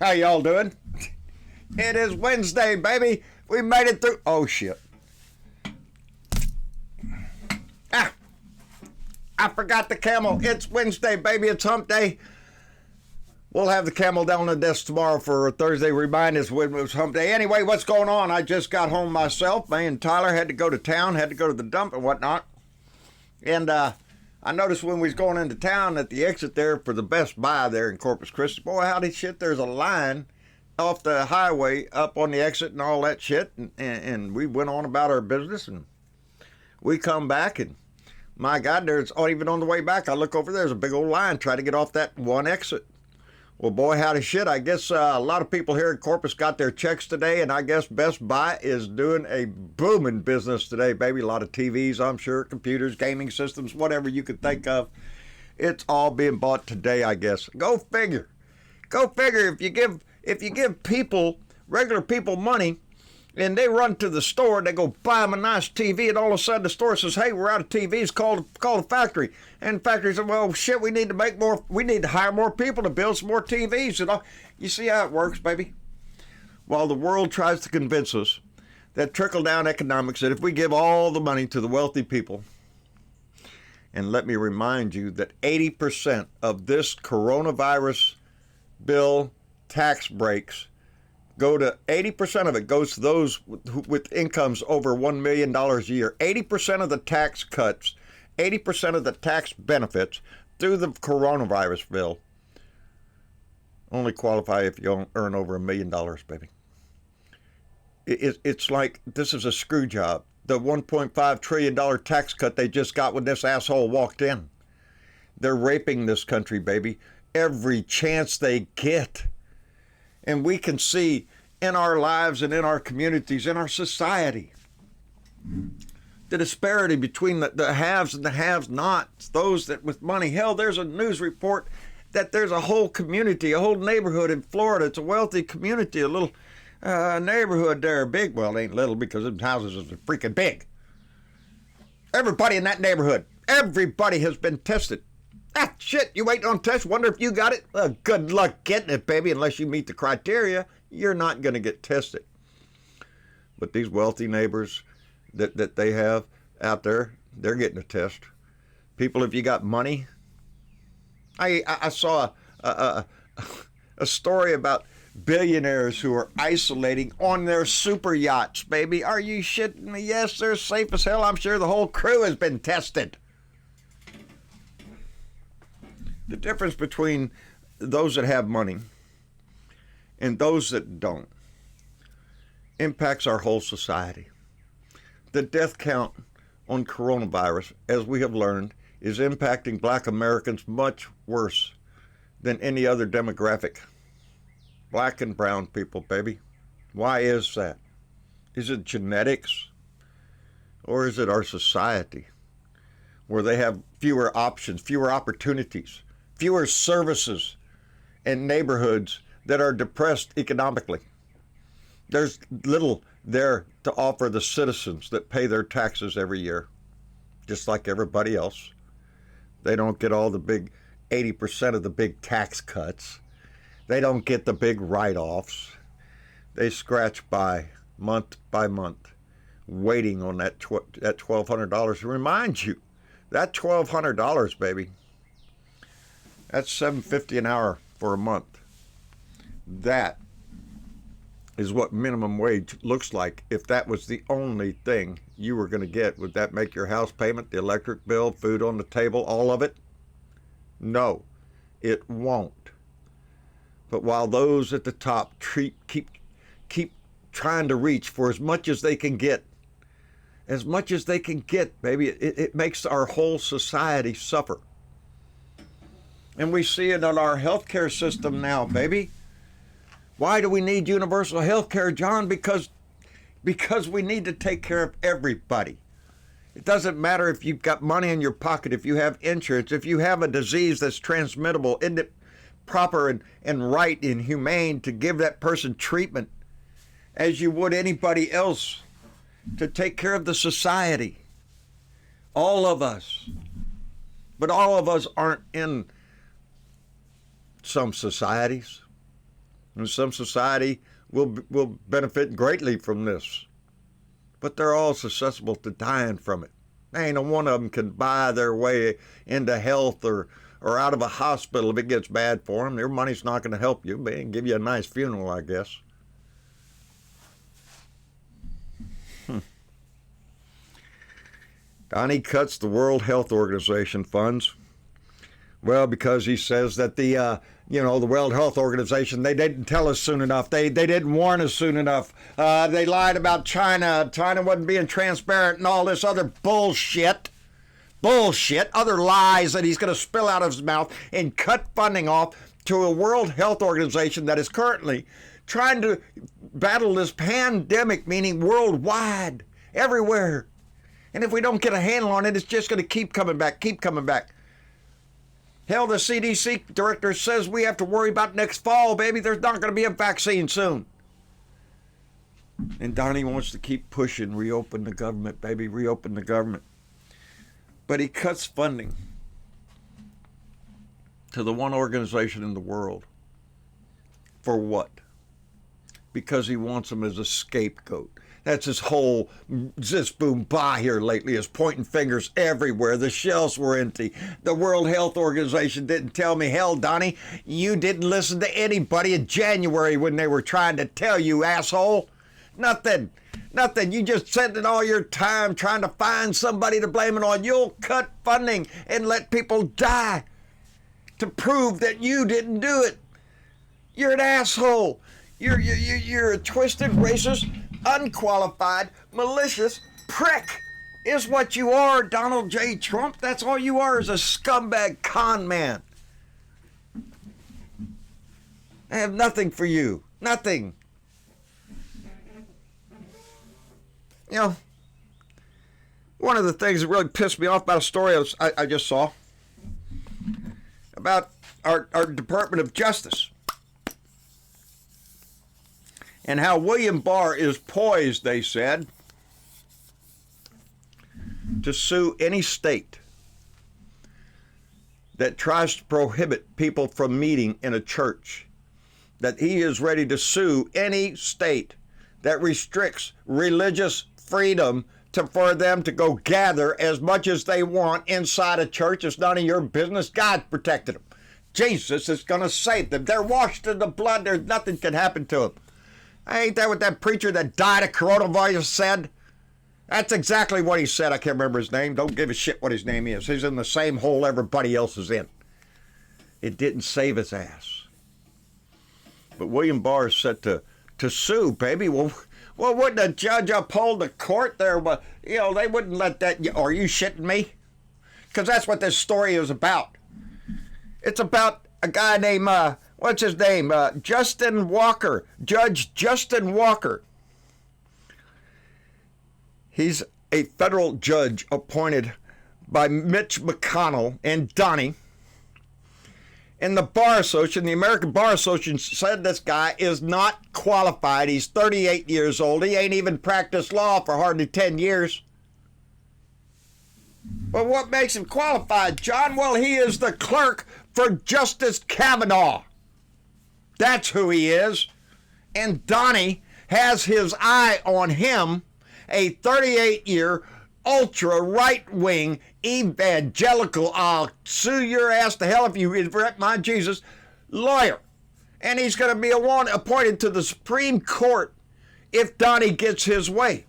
How y'all doing? It is Wednesday, baby. We made it through. Oh, shit. I forgot the camel. It's Wednesday, baby. It's hump day. We'll have the camel down on the desk tomorrow for Thursday. Remind us when it was hump day. Anyway, what's going on? I just got home myself. Me and Tyler had to go to town, had to go to the dump and whatnot. And I noticed when we was going into town at the exit there for the Best Buy there in Corpus Christi, boy, howdy shit, there's a line off the highway up on the exit and all that shit. And we went on about our business and we come back and my God, there's even on the way back, I look over there's a big old line trying to get off that one exit. Well, boy, howdy shit. I guess a lot of people here in Corpus got their checks today, and I guess Best Buy is doing a booming business today, baby. A lot of TVs, I'm sure, computers, gaming systems, whatever you could think of. It's all being bought today, I guess. Go figure. Go figure. If you give people, regular people, money, and they run to the store, they go buy them a nice TV, and all of a sudden the store says, hey, we're out of TVs, call the factory. And the factory says, well, shit, we need to make more, we need to hire more people to build some more TVs. You know, you see how it works, baby? While the world tries to convince us that trickle-down economics, that if we give all the money to the wealthy people, and let me remind you that 80% of this coronavirus bill tax breaks go to 80% of it goes to those with incomes over $1 million a year. 80% of the tax cuts, 80% of the tax benefits through the coronavirus bill only qualify if you earn over $1 million, baby. It's like this is a screw job. The $1.5 trillion tax cut they just got when this asshole walked in. They're raping this country, baby, every chance they get. And we can see in our lives and in our communities, in our society, the disparity between the haves and the have-nots, those that with money. Hell, there's a news report that there's a whole community, a whole neighborhood in Florida. It's a wealthy community, a little neighborhood there, big. Well, it ain't little because the houses are freaking big. Everybody in that neighborhood, everybody has been tested. Ah, shit, you waiting on test? Wonder if you got it? Well, good luck getting it, baby. Unless you meet the criteria, you're not going to get tested. But these wealthy neighbors that they have out there, they're getting a test. People, if you got money. I saw a story about billionaires who are isolating on their super yachts, baby. Are you shitting me? Yes, they're safe as hell. I'm sure the whole crew has been tested. The difference between those that have money and those that don't impacts our whole society. The death count on coronavirus, as we have learned, is impacting Black Americans much worse than any other demographic. Black and brown people, baby. Why is that? Is it genetics? Or is it our society where they have fewer options, fewer opportunities, fewer services and neighborhoods that are depressed economically? There's little there to offer the citizens that pay their taxes every year, just like everybody else. They don't get all the big 80% of the big tax cuts. They don't get the big write-offs. They scratch by month, waiting on that $1,200. To remind you, that $1,200, baby, that's $7.50 an hour for a month. That is what minimum wage looks like if that was the only thing you were going to get. Would that make your house payment, the electric bill, food on the table, all of it? No, it won't. But while those at the top keep trying to reach for as much as they can get, baby, it makes our whole society suffer. And we see it in our healthcare system now, baby. Why do we need universal health care, John? Because we need to take care of everybody. It doesn't matter if you've got money in your pocket, if you have insurance, if you have a disease that's transmittable. Isn't it proper and right and humane to give that person treatment as you would anybody else to take care of the society? All of us. But all of us aren't in some societies. And some society will benefit greatly from this. But they're all susceptible to dying from it. Ain't a one of them can buy their way into health or out of a hospital if it gets bad for them. Their money's not going to help you. They can give you a nice funeral, I guess. Donnie cuts the World Health Organization funds. Well, because he says that the World Health Organization, they didn't tell us soon enough. They didn't warn us soon enough. They lied about China. China wasn't being transparent and all this other bullshit. Other lies that he's going to spill out of his mouth and cut funding off to a World Health Organization that is currently trying to battle this pandemic, meaning worldwide, everywhere. And if we don't get a handle on it, it's just going to keep coming back. Hell, the CDC director says we have to worry about next fall, baby. There's not going to be a vaccine soon. And Donnie wants to keep pushing, reopen the government, baby, reopen the government. But he cuts funding to the one organization in the world. For what? Because he wants them as a scapegoat. That's his whole zis boom bah here lately, is pointing fingers everywhere. The shelves were empty. The World Health Organization didn't tell me. Hell, Donnie, you didn't listen to anybody in January when they were trying to tell you, asshole. Nothing. You just spent all your time trying to find somebody to blame it on. You'll cut funding and let people die to prove that you didn't do it. You're an asshole. You're a twisted, racist, unqualified, malicious prick is what you are, Donald J. Trump. That's all you are, is a scumbag con man. I have nothing for you. Nothing. You know, one of the things that really pissed me off about a story I just saw about our Department of Justice and how William Barr is poised, they said, to sue any state that tries to prohibit people from meeting in a church. That he is ready to sue any state that restricts religious freedom for them to go gather as much as they want inside a church. It's none of your business. God protected them. Jesus is going to save them. They're washed in the blood. There's nothing can happen to them. Ain't that what that preacher that died of coronavirus said? That's exactly what he said. I can't remember his name. Don't give a shit what his name is. He's in the same hole everybody else is in. It didn't save his ass. But William Barr is set to sue, baby. Well, wouldn't a judge uphold the court there? Well, they wouldn't let that. Are you shitting me? Because that's what this story is about. It's about a guy named, what's his name? Justin Walker. Judge Justin Walker. He's a federal judge appointed by Mitch McConnell and Donnie. And the Bar Association, the American Bar Association, said this guy is not qualified. He's 38 years old. He ain't even practiced law for hardly 10 years. But what makes him qualified, John? Well, he is the clerk for Justice Kavanaugh. That's who he is. And Donnie has his eye on him, a 38-year ultra right-wing evangelical, I'll sue your ass to hell if you invert my Jesus, lawyer. And he's going to be appointed to the Supreme Court if Donnie gets his way.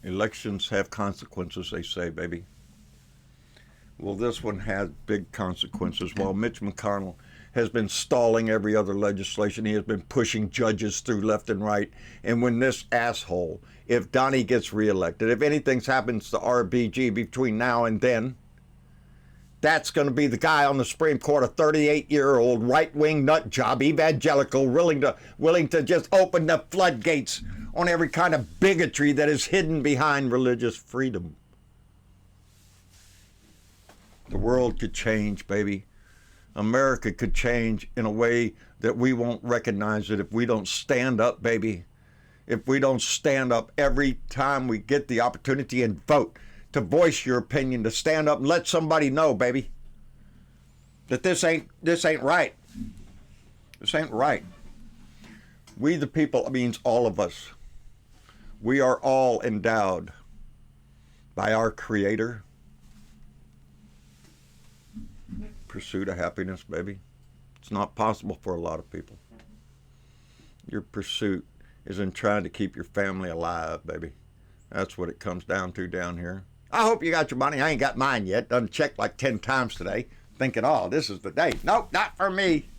Elections have consequences, they say, baby. Well, this one has big consequences. While Mitch McConnell has been stalling every other legislation, he has been pushing judges through left and right. And when this asshole, if Donnie gets reelected, if anything happens to RBG between now and then, that's going to be the guy on the Supreme Court, a 38-year-old right-wing nut job, evangelical, willing to just open the floodgates on every kind of bigotry that is hidden behind religious freedom. The world could change, baby. America could change in a way that we won't recognize it if we don't stand up, baby. If we don't stand up every time we get the opportunity and vote, to voice your opinion, to stand up and let somebody know, baby. that this ain't right. This ain't right. We the people means all of us. We are all endowed by our Creator. Pursuit of happiness, baby. It's not possible for a lot of people. Your pursuit is in trying to keep your family alive, baby. That's what it comes down to down here. I hope you got your money. I ain't got mine yet. Done checked like 10 times today, thinking, oh, this is the day. Nope, not for me.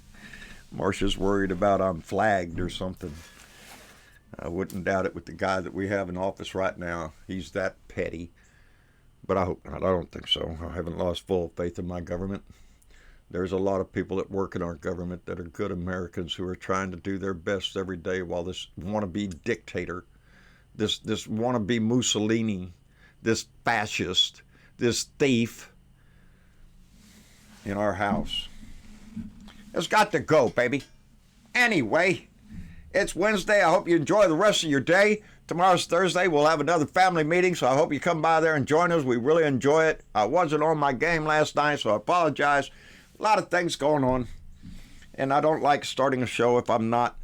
Marcia's worried about I'm flagged or something. I wouldn't doubt it with the guy that we have in office right now. He's that petty. But I hope not. I don't think so. I haven't lost full faith in my government. There's a lot of people that work in our government that are good Americans who are trying to do their best every day, while this wannabe dictator, this wannabe Mussolini, this fascist, this thief in our house. It's got to go, baby. Anyway, it's Wednesday. I hope you enjoy the rest of your day. Tomorrow's Thursday. We'll have another family meeting, so I hope you come by there and join us. We really enjoy it. I wasn't on my game last night, so I apologize. A lot of things going on, and I don't like starting a show if I'm not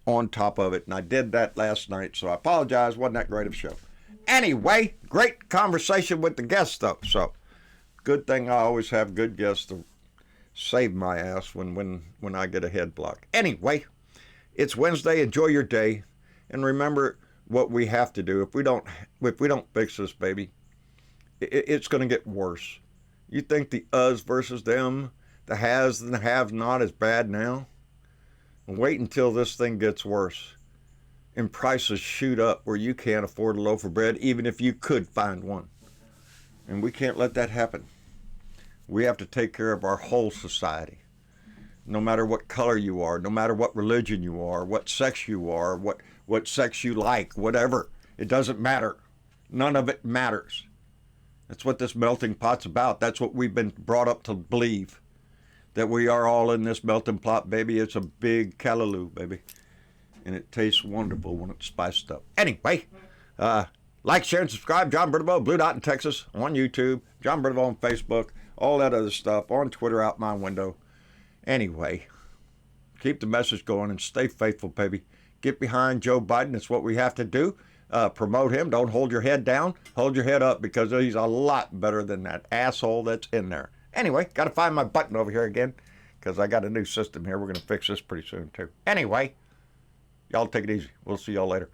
on top of it, and I did that last night, so I apologize. Wasn't that great of a show. Anyway, great conversation with the guests, though, so good thing I always have good guests to save my ass when I get a head block. Anyway, it's Wednesday. Enjoy your day, and remember what we have to do. If we don't fix this, baby, it's going to get worse. You think the us versus them, the has and the have not, is bad now? Wait until this thing gets worse and prices shoot up where you can't afford a loaf of bread, even if you could find one. And we can't let that happen. We have to take care of our whole society. No matter what color you are, no matter what religion you are, what sex you are, what sex you like, whatever. It doesn't matter. None of it matters. That's what this melting pot's about. That's what we've been brought up to believe. That we are all in this melting pot, baby. It's a big callaloo, baby. And it tastes wonderful when it's spiced up. Anyway, like, share, and subscribe. John Bernabone, Blue Dot in Texas, on YouTube. John Bernabone on Facebook. All that other stuff. On Twitter, out my window. Anyway, keep the message going and stay faithful, baby. Get behind Joe Biden. That's what we have to do. Promote him. Don't hold your head down. Hold your head up, because he's a lot better than that asshole that's in there. Anyway, got to find my button over here again, because I got a new system here. We're going to fix this pretty soon, too. Anyway, y'all take it easy. We'll see y'all later.